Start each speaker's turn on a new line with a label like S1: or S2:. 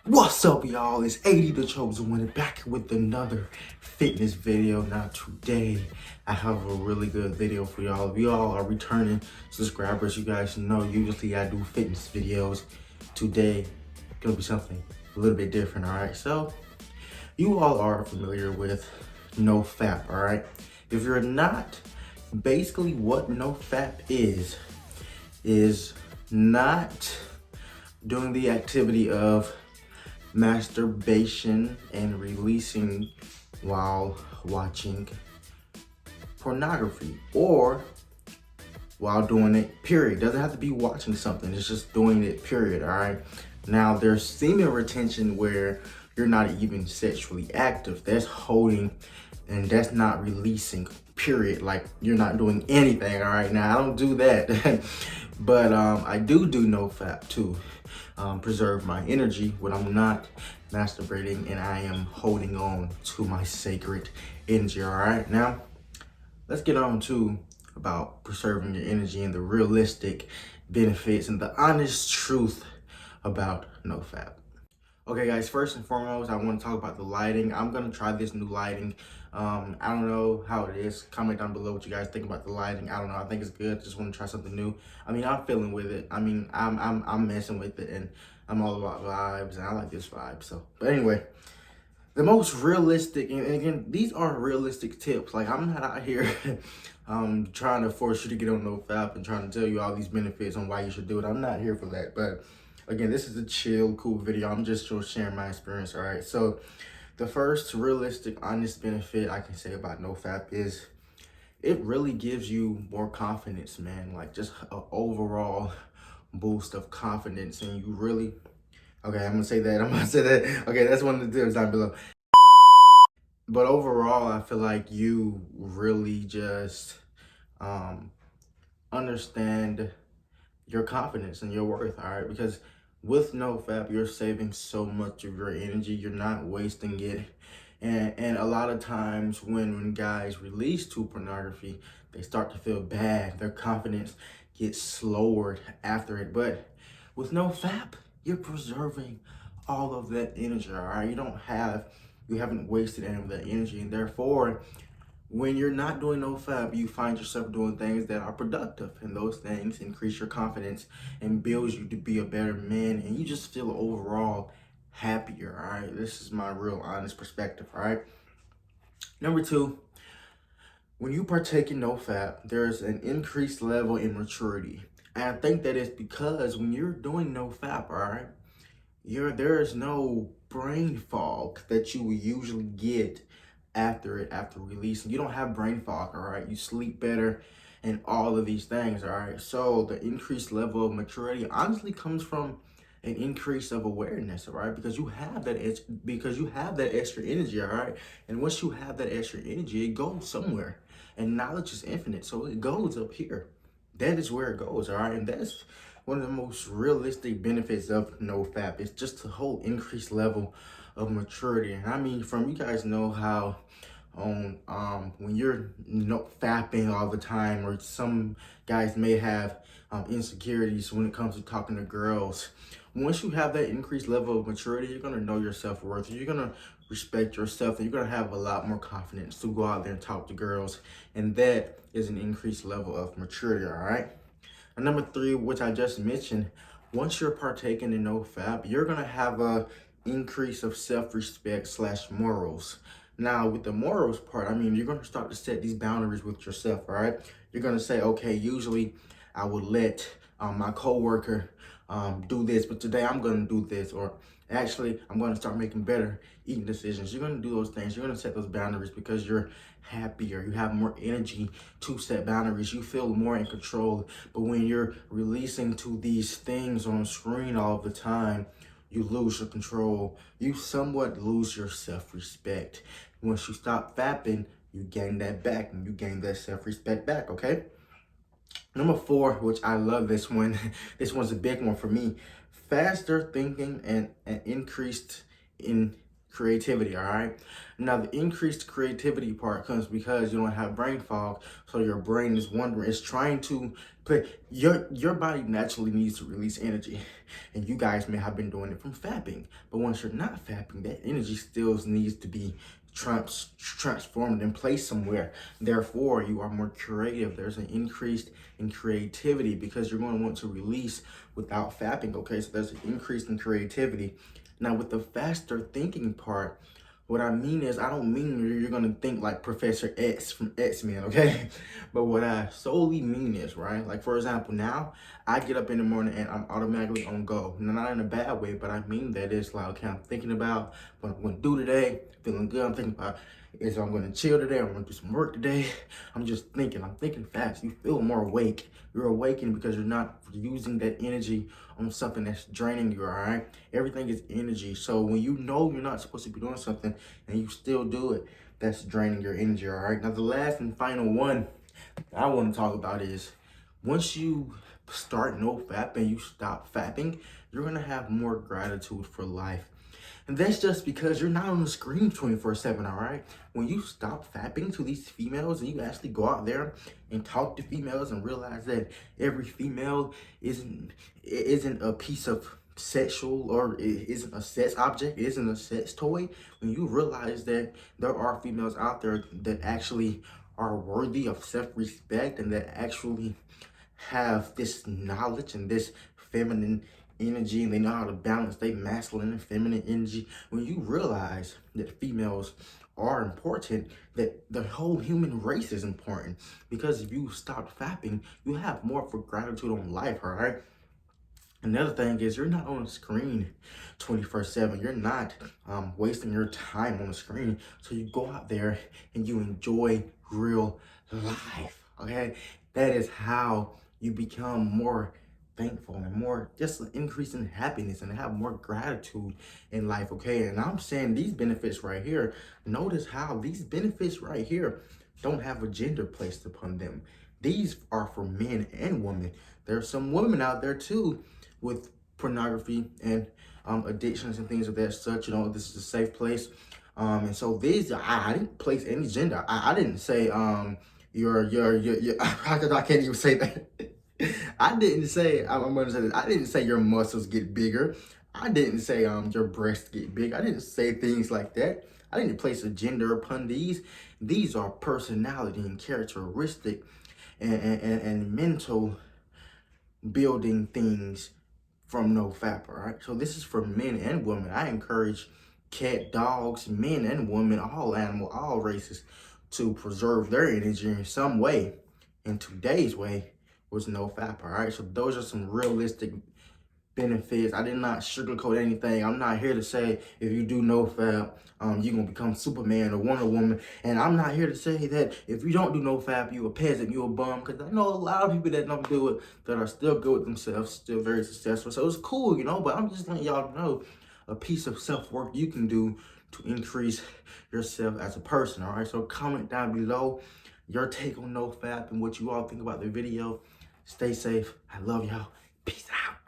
S1: What's up, y'all? It's 80 the Chosen One back with another fitness video. Now today I have a really good video for y'all. If y'all are returning subscribers, you guys know usually I do fitness videos. Today gonna be something a little bit different, all right? So you all are familiar with NoFap, all right? If you're not, basically what NoFap is not doing the activity of masturbation and releasing while watching pornography or while doing it, period. Doesn't have to be watching something, it's just doing it, period, all right? Now, there's semen retention where you're not even sexually active. That's holding and that's not releasing, period. Like, you're not doing anything, all right? Now, I don't do that, but I do NoFap too. Preserve my energy when I'm not masturbating and I am holding on to my sacred energy, all right? Now, let's get on to about preserving your energy and the realistic benefits and the honest truth about NoFap. Okay, guys, first and foremost, I want to talk about the lighting. I'm going to try this new lighting. I don't know how it is. Comment down below what you guys think about the lighting. I don't know. I think it's good. Just want to try something new. I mean, I'm feeling with it. I mean, I'm messing with it, and I'm all about vibes, and I like this vibe. So, but anyway, the most realistic, and again, these are realistic tips. Like, I'm not out here trying to force you to get on NoFap and trying to tell you all these benefits on why you should do it. I'm not here for that. But again, this is a chill, cool video. I'm just sharing my experience, all right? So the first realistic, honest benefit I can say about NoFap is it really gives you more confidence, man. Like, just an overall boost of confidence, and you really, okay, I'm gonna say that. Okay, that's one of the tips down below. But overall, I feel like you really just understand your confidence and your worth, all right? Because with NoFap, you're saving so much of your energy. You're not wasting it. And a lot of times when guys release to pornography, they start to feel bad. Their confidence gets lowered after it. But with NoFap, you're preserving all of that energy, all right? You haven't wasted any of that energy, and therefore when you're not doing NoFap, you find yourself doing things that are productive, and those things increase your confidence and builds you to be a better man, and you just feel overall happier, all right? This is my real honest perspective, all right? Number two, when you partake in NoFap, there's an increased level in maturity. And I think that is because when you're doing NoFap, all right, there is no brain fog that you would usually get after releasing. You don't have brain fog, all right? You sleep better and all of these things, all right? So the increased level of maturity honestly comes from an increase of awareness, all right? Because you have that extra energy, all right? And once you have that extra energy, it goes somewhere. And knowledge is infinite, so it goes up here. That is where it goes, all right? And that's one of the most realistic benefits of NoFap. It's just a whole increased level of maturity. And I mean, from you guys know how when you're fapping all the time, or some guys may have insecurities when it comes to talking to girls. Once you have that increased level of maturity, you're gonna know your self-worth. You're gonna respect yourself, and you're gonna have a lot more confidence to go out there and talk to girls. And that is an increased level of maturity, all right? And number three, which I just mentioned, once you're partaking in NoFap, you're gonna have a increase of self-respect slash morals. Now, with the morals part, I mean, you're gonna start to set these boundaries with yourself, all right? You're gonna say, okay, usually I would let my coworker do this, but today I'm gonna do this, or actually I'm gonna start making better eating decisions. You're gonna do those things. You're gonna set those boundaries because you're happier. You have more energy to set boundaries. You feel more in control. But when you're releasing to these things on screen all the time, you lose your control. You somewhat lose your self-respect. Once you stop fapping, you gain that back, and you gain that self-respect back, okay? Number four, which I love this one. This one's a big one for me. Faster thinking and increased in creativity, all right? Now, the increased creativity part comes because you don't have brain fog, so your brain is wondering, it's trying to put, your body naturally needs to release energy, and you guys may have been doing it from fapping, but once you're not fapping, that energy still needs to be transformed and placed somewhere. Therefore, you are more creative. There's an increase in creativity because you're going to want to release without fapping. Okay, so there's an increase in creativity. Now, with the faster thinking part, what I mean is, I don't mean you're gonna think like Professor X from X-Men, okay? But what I solely mean is, right? Like, for example, now I get up in the morning and I'm automatically on go. Not in a bad way, but I mean that it's like, okay, I'm thinking about what I'm gonna do today, feeling good. I'm thinking about, is I'm gonna chill today, I'm gonna do some work today. I'm thinking fast. You feel more awake. You're awakened because you're not using that energy on something that's draining you, all right? Everything is energy. So when you know you're not supposed to be doing something and you still do it, that's draining your energy, all right? Now, the last and final one I want to talk about is, once you start no fap and you stop fapping, you're going to have more gratitude for life. And that's just because you're not on the screen 24/7, all right? When you stop fapping to these females and you actually go out there and talk to females and realize that every female isn't a piece of sexual, or it isn't a sex object, it isn't a sex toy. When you realize that there are females out there that actually are worthy of self-respect and that actually have this knowledge and this feminine energy, and they know how to balance their masculine and feminine energy. When you realize that females are important, that the whole human race is important, because if you stop fapping, you have more for gratitude on life, all right? Another thing is, you're not on the screen 24/7. You're not wasting your time on the screen. So you go out there and you enjoy real life, okay? That is how you become more thankful and more, just an increase in happiness and have more gratitude in life, okay? And I'm saying these benefits right here, notice how these benefits right here don't have a gender placed upon them. These are for men and women. There are some women out there too with pornography and addictions and things of that such. You know, this is a safe place. And so these, I didn't place any gender. I didn't say your I can't even say that. I didn't say, I'm gonna say this. I didn't say your muscles get bigger. I didn't say your breasts get big. I didn't say things like that. I didn't place a gender upon these. These are personality and characteristic and mental building things from NoFap, all right? So this is for men and women. I encourage cat, dogs, men and women, all animal, all races, to preserve their energy in some way. In today's way was NoFap, all right? So those are some realistic benefits. I did not sugarcoat anything. I'm not here to say if you do NoFap, you're gonna become Superman or Wonder Woman. And I'm not here to say that if you don't do NoFap, you a peasant, you a bum. Because I know a lot of people that don't do it that are still good with themselves, still very successful. So it's cool, you know, but I'm just letting y'all know a piece of self-work you can do to increase yourself as a person, all right? So comment down below your take on NoFap and what you all think about the video. Stay safe. I love y'all. Peace out.